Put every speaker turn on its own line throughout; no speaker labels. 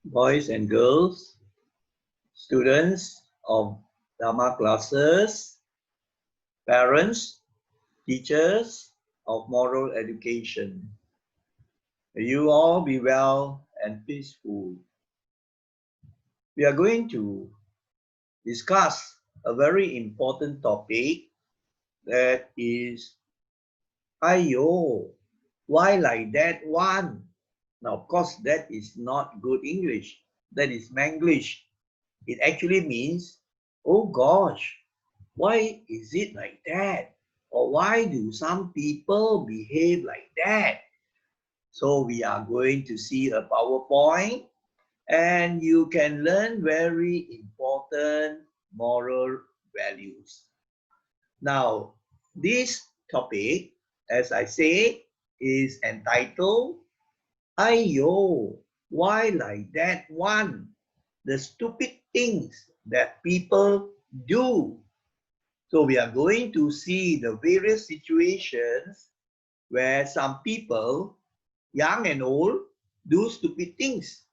boys and girls, students of Dharma classes, parents, teachers of moral education. May you all be well and peaceful. We are going to discuss a very important topic, that is Aiyoh, why like that one? Now, of course, that is not good English. That is Manglish. It actually means, oh gosh, why is it like that? Or why do some people behave like that? So we are going to see a PowerPoint, and you can learn very important moral values. Now, this topic, as I say, is entitled Aiyoh, why like that one? The stupid things that people do. So we are going to see the various situations where some people, young and old, do stupid things.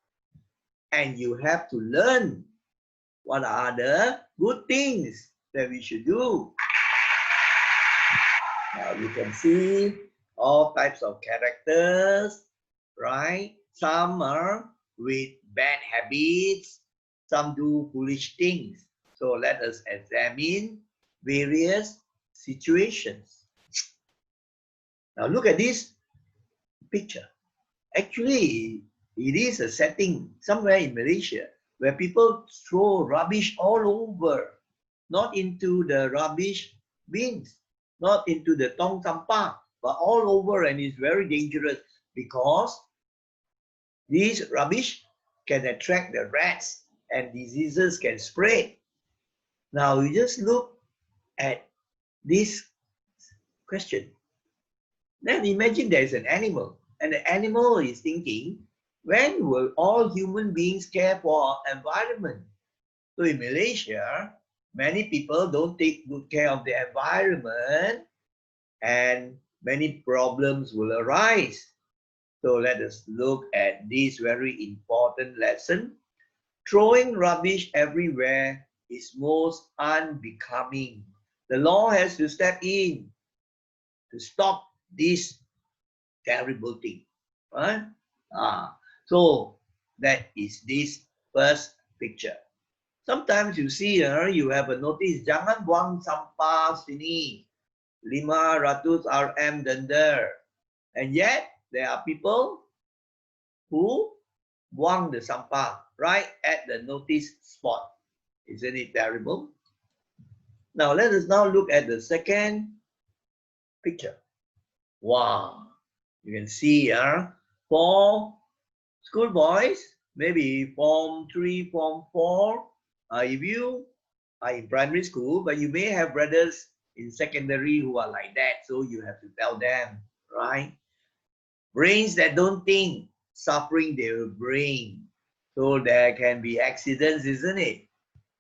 And you have to learn what are the good things that we should do. Now you can see all types of characters, right? Some are with bad habits, some do foolish things. So let us examine various situations. Now look at this picture. Actually, it is a setting somewhere in Malaysia where people throw rubbish all over, not into the rubbish bins, not into the tong sampah, but all over, and it's very dangerous because these rubbish can attract the rats and diseases can spread. Now you just look at this question. Then imagine there is an animal, and the animal is thinking, when will all human beings care for our environment? So in Malaysia, many people don't take good care of the environment, and many problems will arise. So let us look at this very important lesson. Throwing rubbish everywhere is most unbecoming. The law has to step in to stop this terrible thing. Right? So that is this first picture. Sometimes you see, you have a notice, jangan buang sampah sini, 500 RM denda. And yet, there are people who buang the sampah right at the notice spot. Isn't it terrible? Now, let us now look at the second picture. Wow, you can see for schoolboys, maybe Form 3, Form 4, if you are in primary school, but you may have brothers in secondary who are like that, so you have to tell them, right? Brains that don't think, suffering their brain. So there can be accidents, isn't it?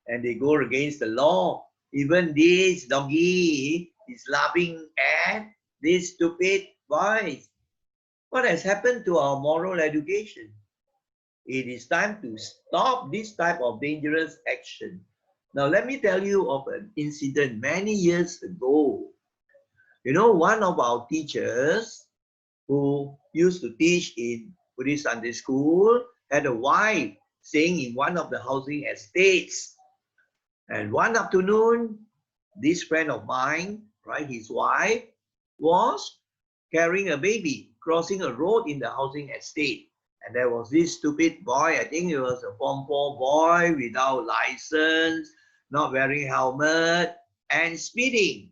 And they go against the law. Even this doggy is laughing at these stupid boys. What has happened to our moral education? It is time to stop this type of dangerous action. Now, let me tell you of an incident many years ago. You know, one of our teachers who used to teach in Buddhist Sunday school had a wife staying in one of the housing estates. And one afternoon, this friend of mine, right, his wife, was carrying a baby, crossing a road in the housing estate. And there was this stupid boy, I think it was a Form 4 boy without license, not wearing helmet, and speeding.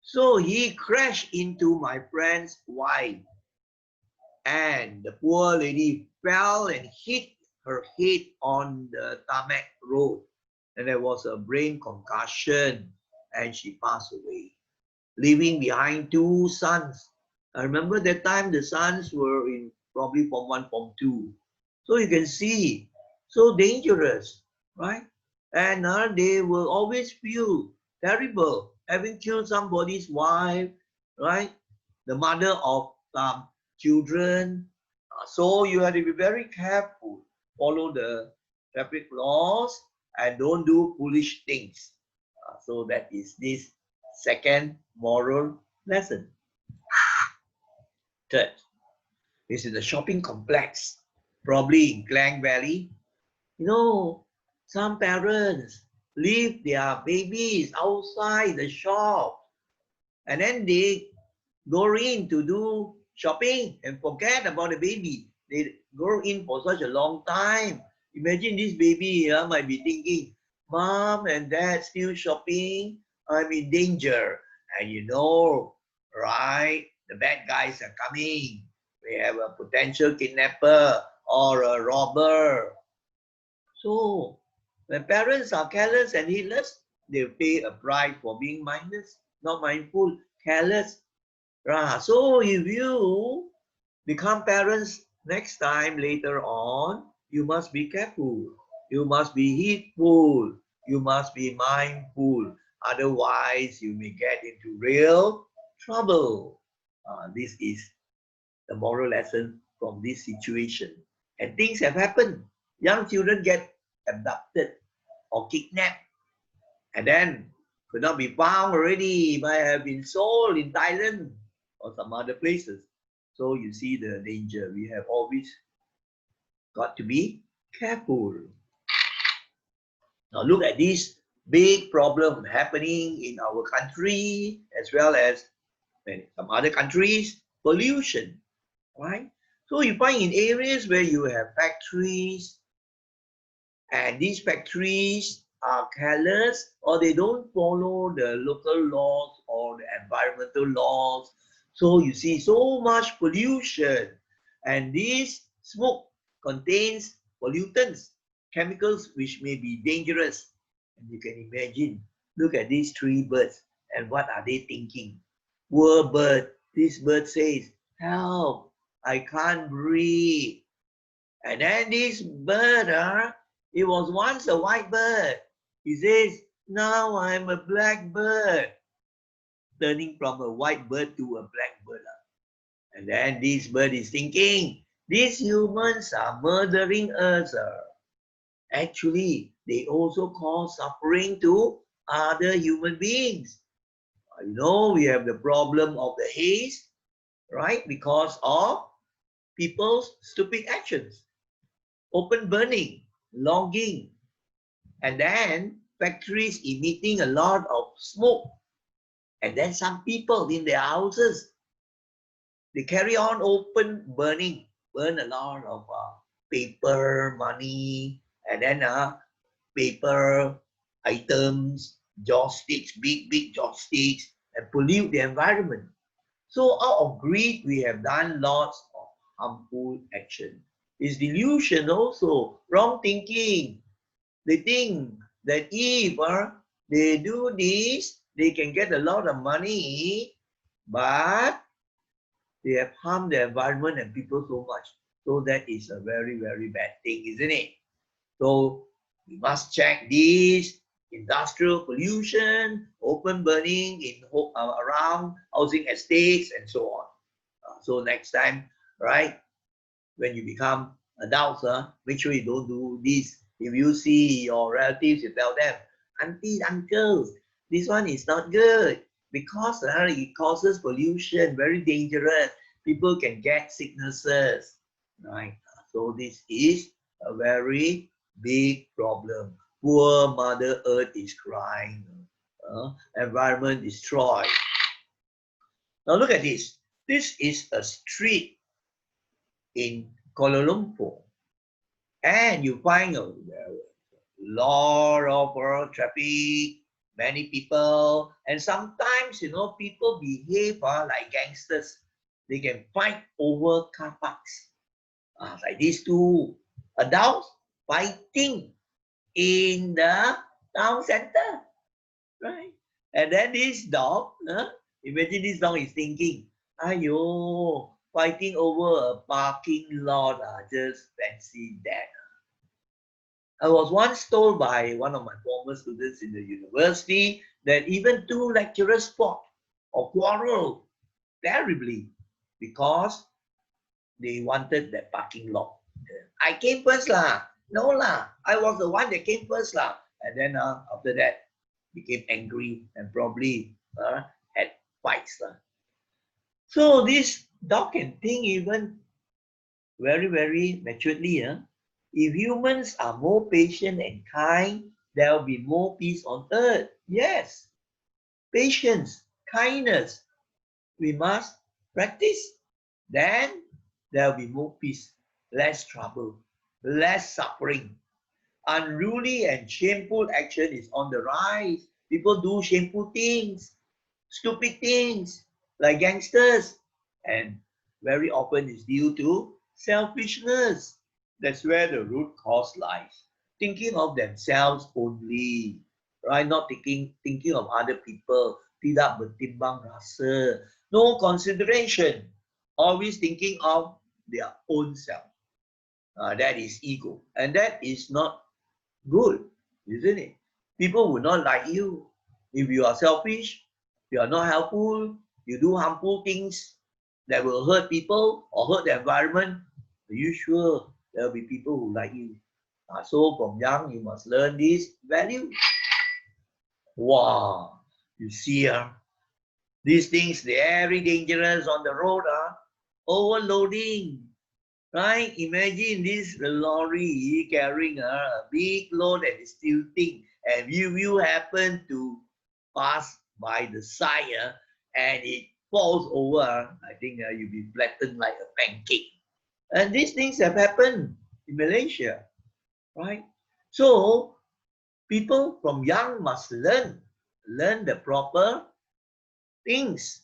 So he crashed into my friend's wife. And the poor lady fell and hit her head on the tarmac road. And there was a brain concussion, and she passed away, leaving behind 2 sons. I remember that time the sons were in probably Form 1, Form 2. So you can see, so dangerous, right? And they will always feel terrible having killed somebody's wife, right? The mother of some children. So you have to be very careful. follow the traffic laws and don't do foolish things. So that is this second moral lesson. Third, this is a shopping complex, probably in Klang Valley. You know, some parents leave their babies outside the shop and then they go in to do shopping and forget about the baby. They go in for such a long time. Imagine this baby might be thinking, Mom and Dad still shopping, I'm in danger. And you know, right, the bad guys are coming. We have a potential kidnapper or a robber. So when parents are careless and heedless, they pay a price for being mindless, not mindful, careless. So if you become parents next time later on, you must be careful. You must be heedful. You must be mindful. Otherwise, you may get into real trouble. This is the moral lesson from this situation. And things have happened. Young children get abducted or kidnapped and then could not be found already, might have been sold in Thailand or some other places. So you see the danger. We have always got to be careful. Now look at this big problem happening in our country as well as in some other countries, pollution, right? So you find in areas where you have factories, and these factories are careless or they don't follow the local laws or the environmental laws. So you see so much pollution, and this smoke contains pollutants, chemicals which may be dangerous. And you can imagine, look at these three birds and what are they thinking? Poor bird, this bird says, help, I can't breathe. And then this bird, it was once a white bird. He says, now I'm a black bird, turning from a white bird to a black bird. And then this bird is thinking, these humans are murdering us. Actually, they also cause suffering to other human beings. You know, we have the problem of the haze, right? Because of people's stupid actions. Open burning, logging, and then factories emitting a lot of smoke. And then some people in their houses, they carry on open burning, burn a lot of paper, money, and then paper items, joysticks, big joysticks, and pollute the environment. So out of greed, we have done lots of harmful action. It's delusion also, wrong thinking. They think that if they do this, they can get a lot of money, but they have harmed the environment and people so much. So that is a very, very bad thing, isn't it? So we must check this industrial pollution, open burning in around housing estates and so on. So next time, right, when you become adults, make sure you don't do this. If you see your relatives, you tell them, aunties, uncles, this one is not good because it causes pollution, very dangerous. People can get sicknesses, right? So this is a very big problem. Poor Mother Earth is crying. Environment destroyed. Now look at this. This is a street in Kuala Lumpur, and you find a lot of traffic, many people, and sometimes people behave like gangsters. They can fight over car parks. Like these two adults fighting in the town center, right? And then this dog, imagine this dog is thinking, Aiyoh, fighting over a parking lot, just fancy that. I was once told by one of my former students in the university that even two lecturers fought or quarreled terribly because they wanted that parking lot. I came first lah. No lah, I was the one that came first lah. And then after that, became angry and probably had fights lah. So this dog can think even very, very maturely. If humans are more patient and kind, there will be more peace on earth. Yes, patience, kindness, we must practice. Then there will be more peace, less trouble, less suffering. Unruly and shameful action is on the rise. People do shameful things, stupid things, like gangsters. And very often it's due to selfishness. That's where the root cause lies. Thinking of themselves only, right? Not thinking of other people. Tidak bertimbang rasa. No consideration. Always thinking of their own self. That is ego. And that is not good, isn't it? People will not like you. If you are selfish, you are not helpful, you do harmful things that will hurt people or hurt the environment, are you sure there will be people who like you? So from young, you must learn this value. Wow, you see, these things, they're very dangerous on the road. Overloading. Right? Imagine this lorry carrying a big load and it's tilting, and you happen to pass by the side and it falls over. I think you'll be flattened like a pancake. And these things have happened in Malaysia, right? So people from young must learn the proper things,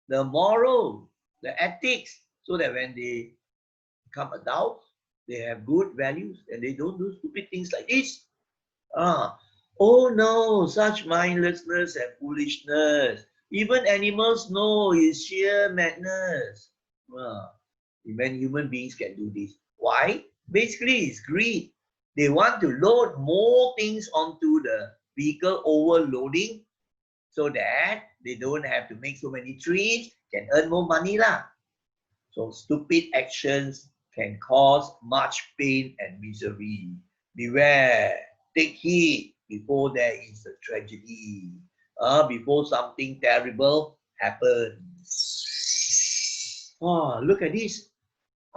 the moral, the ethics, so that when they become adults, they have good values and they don't do stupid things like this. Oh no, such mindlessness and foolishness. Even animals know it's sheer madness. Even human beings can do this. Why? Basically, it's greed. They want to load more things onto the vehicle, overloading, so that they don't have to make so many trips, can earn more money lah. So stupid actions can cause much pain and misery. Beware, take heed before there is a tragedy, before something terrible happens. Look at this.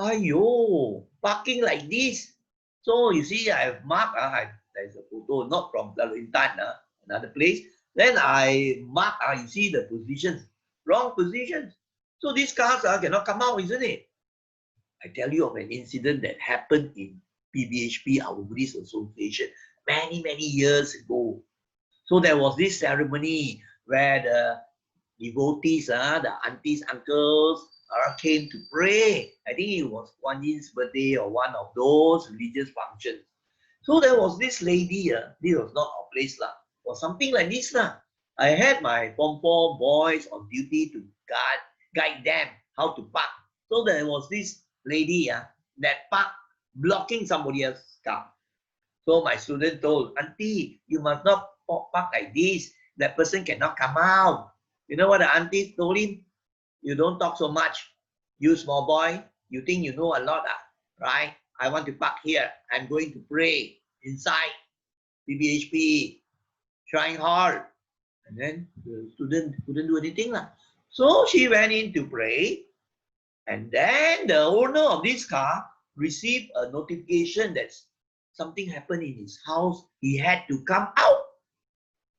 Aiyoh, parking like this. So you see, I have marked, there's a photo, not from Intan, another place. Then I mark, you see the positions, wrong positions. So these cars cannot come out, isn't it? I tell you of an incident that happened in PBHP, our Buddhist Association, many, many years ago. So there was this ceremony where the devotees, the aunties, uncles, came to pray. I think it was Kuan Yin's birthday or one of those religious functions. So there was this lady, this was not our place, was something like this. I had my Form 4 boys on duty to guide them how to park. So there was this lady that parked blocking somebody else's car. So my student told, Auntie, you must not park like this. That person cannot come out. You know what the auntie told him? You don't talk so much. You small boy, you think you know a lot, right? I want to park here. I'm going to pray inside PBHP, trying hard. And then the student couldn't do anything. So she went in to pray. And then the owner of this car received a notification that something happened in his house. He had to come out.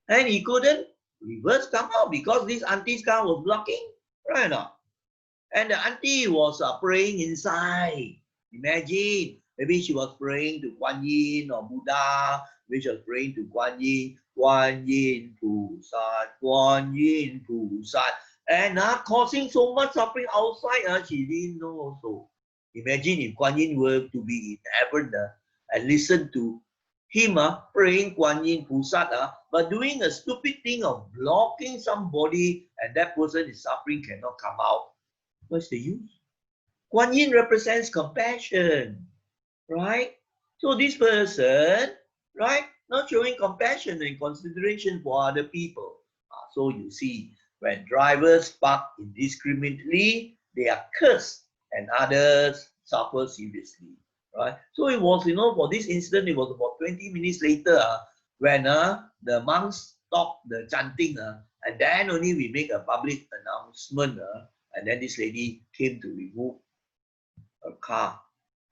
And he couldn't reverse come out because this auntie's car was blocking. Right now. And the auntie was praying inside. Imagine, maybe she was praying to Kuan Yin or Buddha. Maybe she was praying to Kuan Yin, Kuan Yin Pusat, Kuan Yin Pusat. And causing so much suffering outside, she didn't know also. Imagine if Kuan Yin were to be in heaven and listen to him praying Kuan Yin Pusat, but doing a stupid thing of blocking somebody and that person is suffering, cannot come out. What's the use? Kuan Yin represents compassion, right? So this person, right, not showing compassion and consideration for other people. So you see, when drivers park indiscriminately, they are cursed and others suffer seriously. right? So it was, for this incident, it was about 20 minutes later when the monks stopped the chanting, and then only we make a public announcement, and then this lady came to remove a car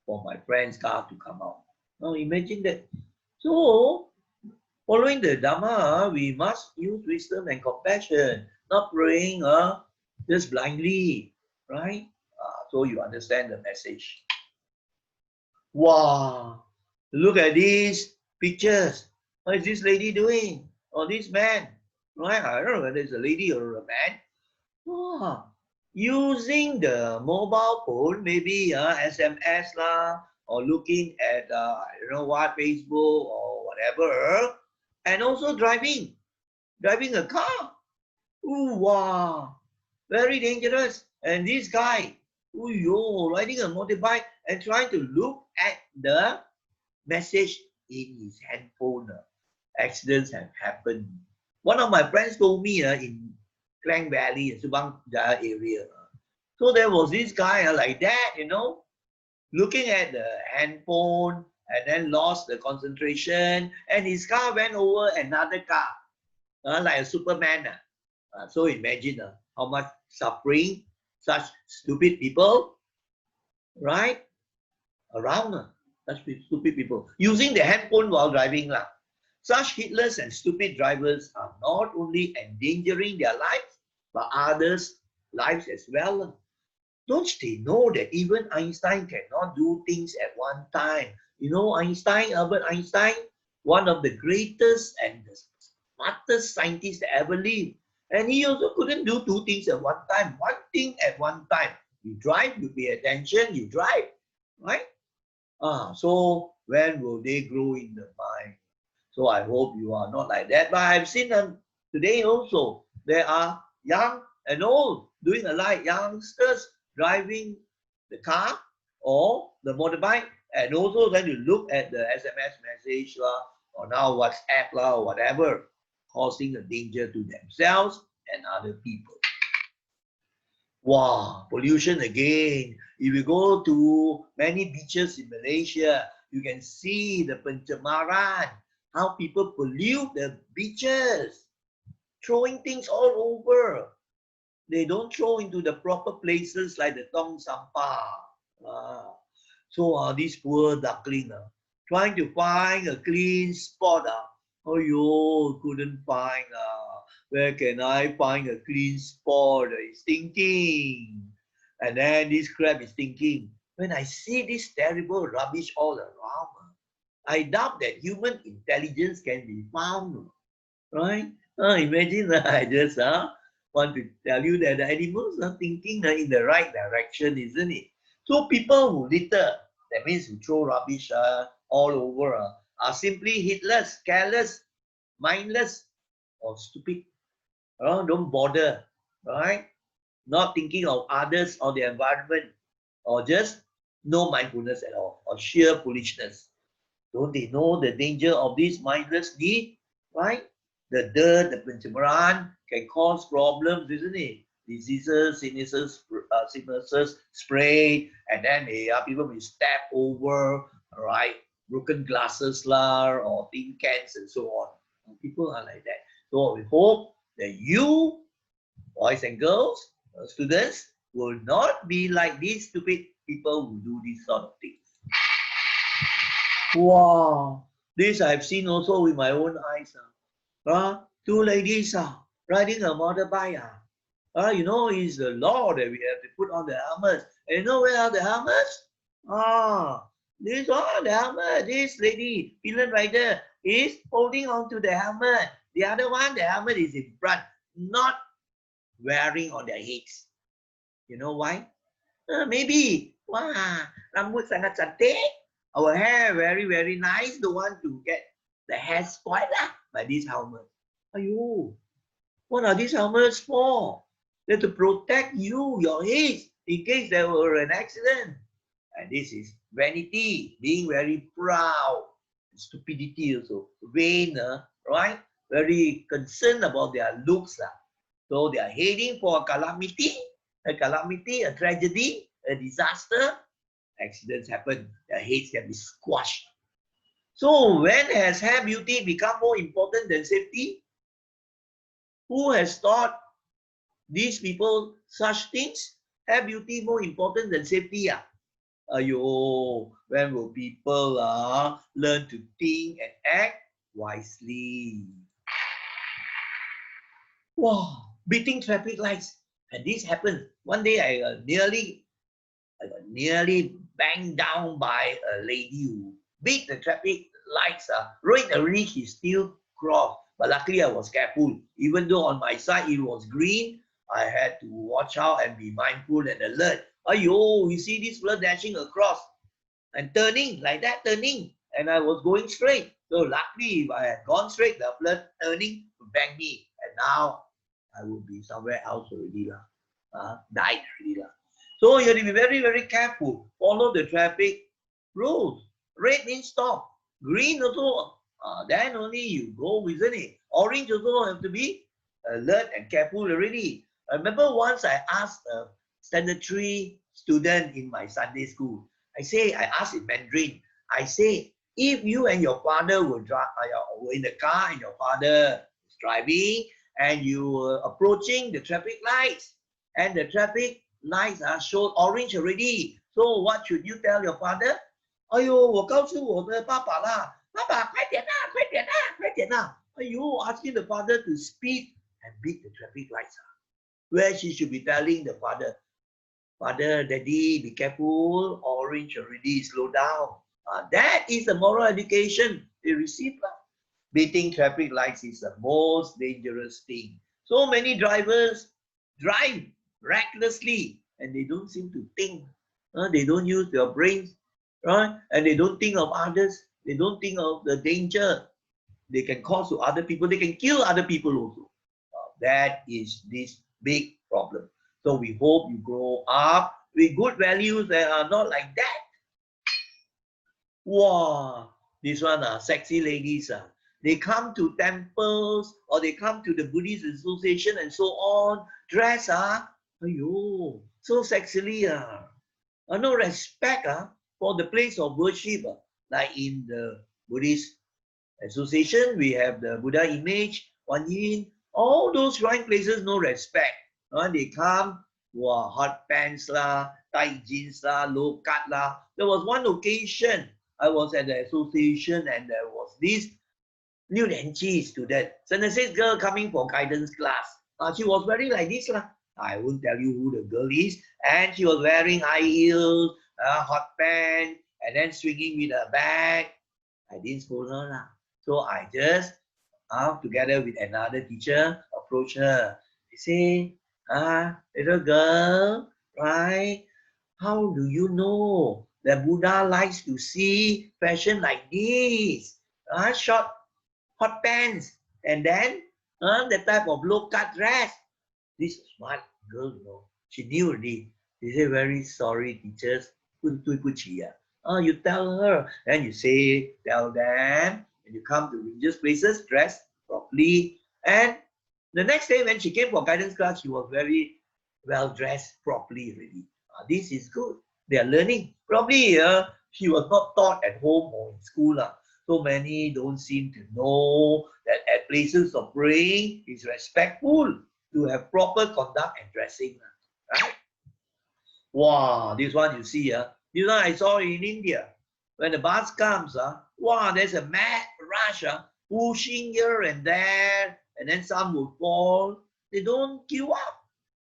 for my friend's car to come out. Now imagine that. So following the Dharma, we must use wisdom and compassion, not praying just blindly, right? So you understand the message. Wow, look at these pictures. What is this lady doing? Or this man? Right? I don't know whether it's a lady or a man. Wow. Using the mobile phone, maybe SMS lah, or looking at I don't know what, Facebook or whatever, and also driving a car. Ooh, wow, very dangerous. And this guy, ooh, yo, riding a motorbike and trying to look at the message in his handphone. Accidents have happened. One of my friends told me in Klang Valley, Subang Jaya area. So there was this guy like that, looking at the handphone and then lost the concentration, and his car went over another car, like a Superman. So imagine how much suffering such stupid people, right, around such stupid people using the handphone while driving lah. Such heedless and stupid drivers are not only endangering their lives, but others' lives as well. Don't they know that even Einstein cannot do things at one time? Albert Einstein, one of the greatest and the smartest scientists that ever lived. And he also couldn't do two things at one time. One thing at one time. You drive, you pay attention, you drive. Right? So when will they grow in the mind? So I hope you are not like that. But I've seen them today also. There are young and old doing alike. Youngsters driving the car or the motorbike, and also then you look at the SMS message or now WhatsApp or whatever, causing a danger to themselves and other people. Wow, pollution again. If you go to many beaches in Malaysia, you can see the pencemaran, how people pollute the beaches, throwing things all over. They don't throw into the proper places like the tong sampah. So these poor duckling trying to find a clean spot. Oh, you couldn't find. Where can I find a clean spot? It's thinking. And then this crab is thinking, when I see this terrible rubbish all around, I doubt that human intelligence can be found. Right? Imagine I just want to tell you that the animals are thinking in the right direction, isn't it? So people who litter, that means who throw rubbish all over, are simply heedless, careless, mindless, or stupid. Don't bother, right? Not thinking of others or the environment, or just no mindfulness at all, or sheer foolishness. Don't they know the danger of this mindless deed, right? The dirt, the pencemaran can cause problems, isn't it? Diseases, sicknesses spread, and then people will step over, right? Broken glasses or tin cans and so on. People are like that. So we hope that you, boys and girls, students, will not be like these stupid people who do these sort of things. Wow, this I've seen also with my own eyes. Two ladies riding a motorbike. It's the law that we have to put on the helmets. And you know where are the helmets? This one, the helmet. This lady, pillion rider, is holding on to the helmet. The other one, the helmet is in front, not wearing on their heads. You know why? Maybe, rambut sangat cantik. Our hair very, very nice. Don't want to get the hair spoiled by this helmet. Aiyoh, what are these helmets for? They're to protect you, your head, in case there were an accident. And this is vanity, being very proud, stupidity also, vain, right? Very concerned about their looks. So they are heading for a calamity, a tragedy, a disaster, accidents happen. Their heads can be squashed. So when has hair beauty become more important than safety? Who has taught these people such things? Hair beauty more important than safety? Aiyoh, when will people learn to think and act wisely? Wow, beating traffic lights. And this happened. One day I got nearly banged down by a lady who beat the traffic lights. Right already she still crossed. But luckily I was careful. Even though on my side it was green, I had to watch out and be mindful and alert. Aiyo, you see this fella dashing across and turning like that, turning. And I was going straight. So luckily if I had gone straight, the fella turning to bang me. And now I would be somewhere else already. Died already. So you have to be very, very careful. Follow the traffic rules. Red means stop. Green also, then only you go, isn't it? Orange also have to be alert and careful already. I remember once I asked a standard 3 student in my Sunday school, I asked in Mandarin, I say, if you and your father were in the car and your father is driving and you were approaching the traffic lights and the traffic lights are shown orange already. So what should you tell your father? 哎呦，我告诉我的爸爸啦，爸爸快点啦，快点啦，快点啦！哎呦 asking the father to speed and beat the traffic lights. Where she should be telling the father, Father, Daddy, be careful, orange already, slow down. That is the moral education they receive. Beating traffic lights is the most dangerous thing. So many drivers drive recklessly and they don't seem to think. They don't use their brains, right? And they don't think of others. They don't think of the danger they can cause to other people. They can kill other people also. That is this big problem. So we hope you grow up with good values that are not like that. Wow, this one sexy ladies. They come to temples or they come to the Buddhist association and so on, dress aiyo, so sexily no respect for the place of worship. Like in the Buddhist association, we have the Buddha image, Kuan Yin, all those shrine places, no respect. They come, wow, hot pants lah, tight jeans lah, low cut lah. There was one occasion, I was at the association and there was this new Nanchi student, Sentences girl coming for guidance class. She was wearing like this lah. I won't tell you who the girl is. And she was wearing high heels, hot pants, and then swinging with a bag. I didn't scold her lah. So I just, together with another teacher, approached her. I say, little girl, right? How do you know that Buddha likes to see fashion like this? Short, hot pants, and then the type of low-cut dress. This smart girl, she knew already. She said, very sorry, teachers. 对不起. You tell her, and you say, tell them, and you come to religious places, dress properly. And the next day when she came for guidance class, she was very well dressed properly already. This is good. They are learning. Probably she was not taught at home or in school. So many don't seem to know that at places of praying is respectful to have proper conduct and dressing. Right? Wow, this one you see, this one I saw in India. When the bus comes, wow, there's a mad rush, pushing here and there, and then some will fall. They don't queue up.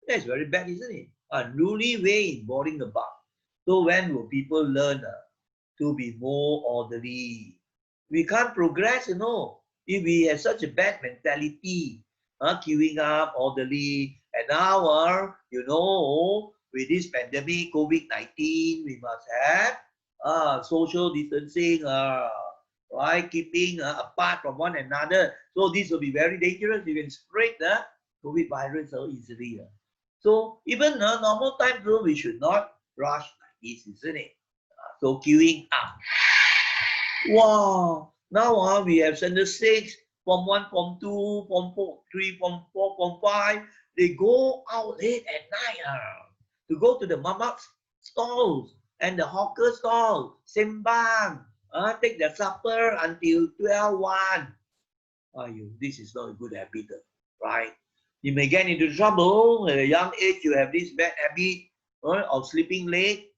That's very bad, isn't it? Unruly way in boarding the bus. So when will people learn to be more orderly? We can't progress, if we have such a bad mentality, queuing up orderly. And now, with this pandemic, COVID-19, we must have social distancing, right? Keeping apart from one another. So this will be very dangerous. You can spread the COVID virus so easily. So even normal time though, we should not rush like this, isn't it? So queuing up. Wow! Now we have Standard 6, Form 1, Form 2, Form 4, 3, Form 4, Form 5. They go out late at night to go to the mamak's stalls And the hawker stall, sembang, take the supper until 12:01. This is not a good habit, right? You may get into trouble at a young age. You have this bad habit of sleeping late.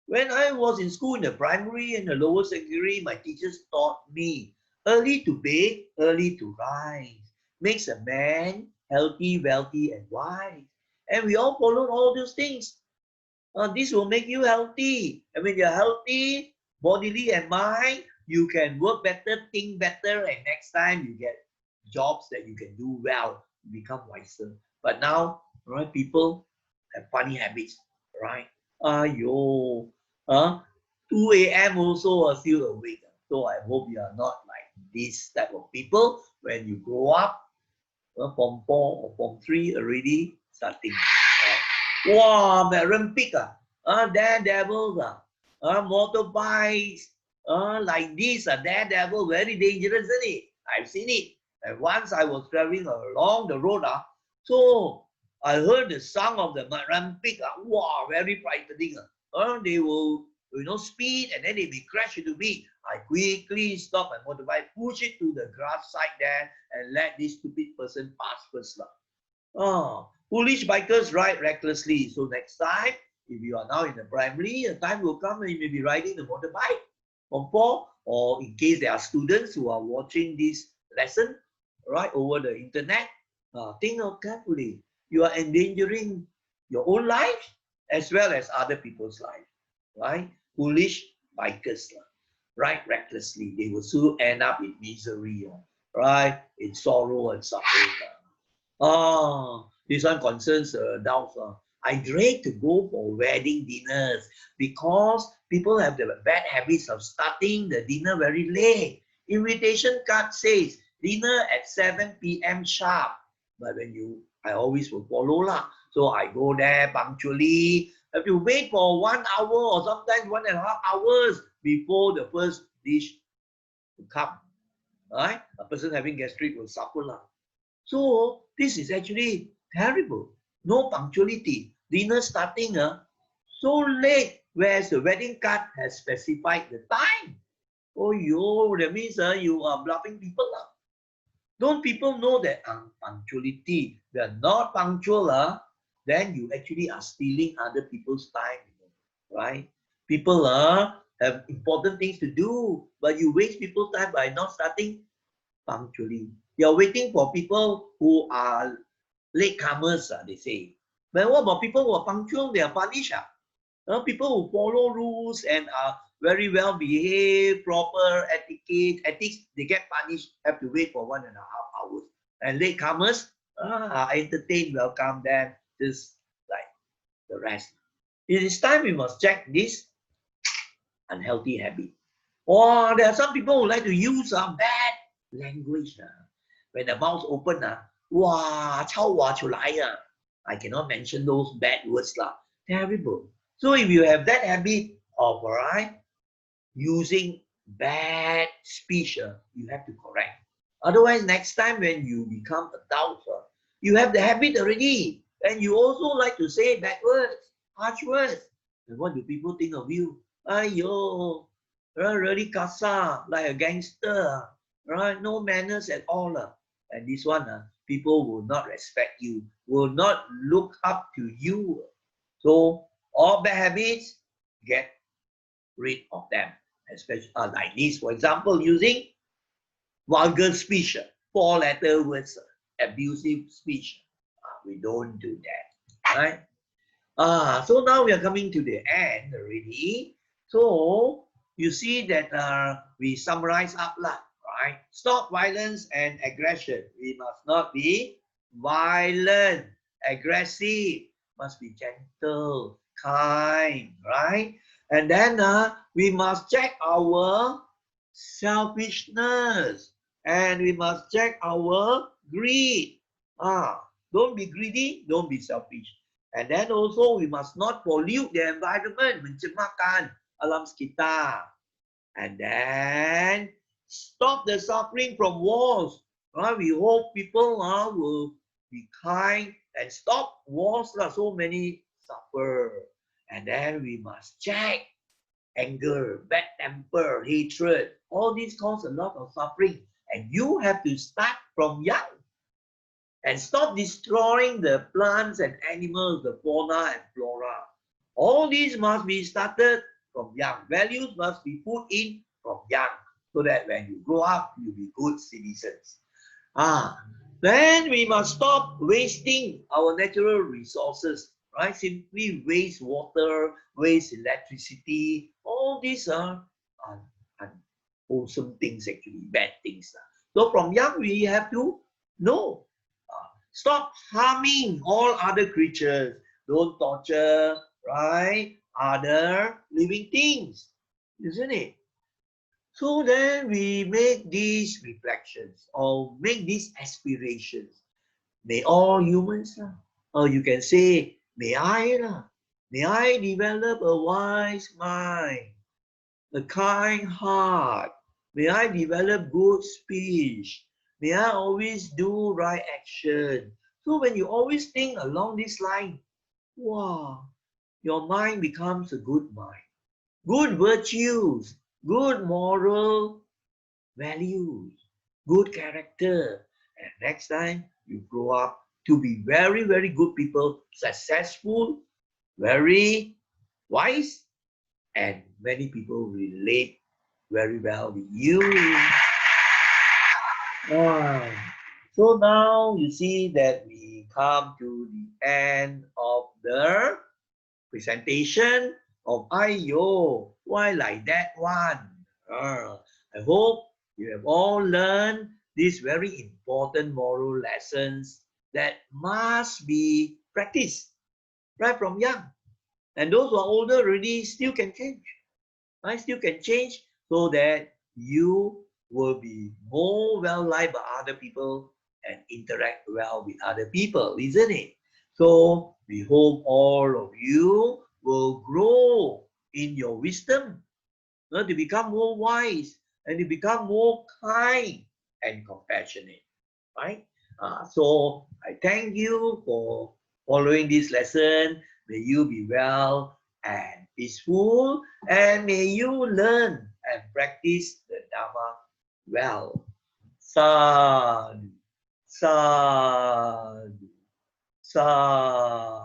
When I was in school in the primary and the lower secondary, my teachers taught me early to bed, early to rise makes a man healthy, wealthy, and wise. And we all followed all those things. This will make you healthy. And when you're healthy, bodily and mind, you can work better, think better, and next time you get jobs that you can do well, you become wiser. But now, right, people have funny habits, right? Aiyoh, 2 a.m. also are still awake. So I hope you are not like this type of people. When you grow up, Form 4 or Form 3 already starting. Wow, Olympic, daredevils, motorbikes, like this, daredevil, very dangerous, isn't it? I've seen it. And once I was traveling along the road, so I heard the sound of the Olympic, wow, very frightening. They will, speed and then they may crash into me. I quickly stop my motorbike, push it to the grass side there, and let this stupid person pass first. Foolish bikers ride recklessly. So next time, if you are now in the primary, a time will come when you may be riding the motorbike from 4, or in case there are students who are watching this lesson right over the internet, think of carefully. You are endangering your own life as well as other people's life, right? Foolish bikers ride recklessly. They will soon end up in misery, right? In sorrow and suffering. This one concerns adults. I dread to go for wedding dinners because people have the bad habits of starting the dinner very late. Invitation card says dinner at 7 p.m. sharp. But I always will follow lah. So I go there punctually. Have to wait for 1 hour or sometimes 1.5 hours before the first dish to come. Right? A person having gastric will suffer lah. So this is actually terrible. No punctuality. Dinner starting so late, whereas the wedding card has specified the time. Oh, that means you are bluffing people. Don't people know that punctuality, they are not punctual, then you actually are stealing other people's time, right? People have important things to do, but you waste people's time by not starting punctually. You're waiting for people who are latecomers, they say. But what about people who are punctual? They are punished. People who follow rules and are very well behaved, proper ethics, they get punished, have to wait for 1.5 hours. And latecomers are entertained, welcome them, just like the rest. It is time we must check this unhealthy habit. Or there are some people who like to use bad language. When the mouth open, I cannot mention those bad words. Terrible. So if you have that habit of using bad speech, you have to correct. Otherwise, next time when you become adult, you have the habit already. And you also like to say bad words, harsh words. And what do people think of you? Aiyoh, really kasar, like a gangster, right? No manners at all. And this one, people will not respect you, will not look up to you. So all bad habits, get rid of them. Especially like this, for example, using vulgar speech, 4-letter words, abusive speech. We don't do that, right? So now we are coming to the end already. So you see that we summarize up, right? Stop violence and aggression. We must not be violent, aggressive. Must be gentle, kind, right? And then we must check our selfishness, and we must check our greed. Don't be greedy, don't be selfish. And then also we must not pollute the environment, mencemarkan alam sekitar. And then stop the suffering from wars. We hope people will be kind and stop wars. So many suffer. And then we must check anger, bad temper, hatred. All these cause a lot of suffering. And you have to start from young and stop destroying the plants and animals, the fauna and flora. All these must be started from young. Values must be put in from young so that when you grow up, you'll be good citizens. Then we must stop wasting our natural resources, right? Simply waste water, waste electricity. All these are unwholesome things, actually, bad things. So from young, we have to know. Stop harming all other creatures. Don't torture, right? Other living things, isn't it? So then we make these reflections or make these aspirations. May all humans, or you can say, may I develop a wise mind, a kind heart. May I develop good speech. May I always do right action. So when you always think along this line, wow, your mind becomes a good mind. Good virtues, good moral values, good character. And next time you grow up to be very, very good people, successful, very wise, and many people relate very well with you. Wow. So now you see that we come to the end of the presentation of Aiyoh. Why like that one? I hope you have all learned these very important moral lessons that must be practiced right from young. And those who are older already still can change. I still can change so that you will be more well liked by other people and interact well with other people, isn't it? So we hope all of you will grow in your wisdom, to become more wise and to become more kind and compassionate, right? So I thank you for following this lesson. May you be well and peaceful, and may you learn and practice the Dharma well. Sadhu, sadhu, sadhu.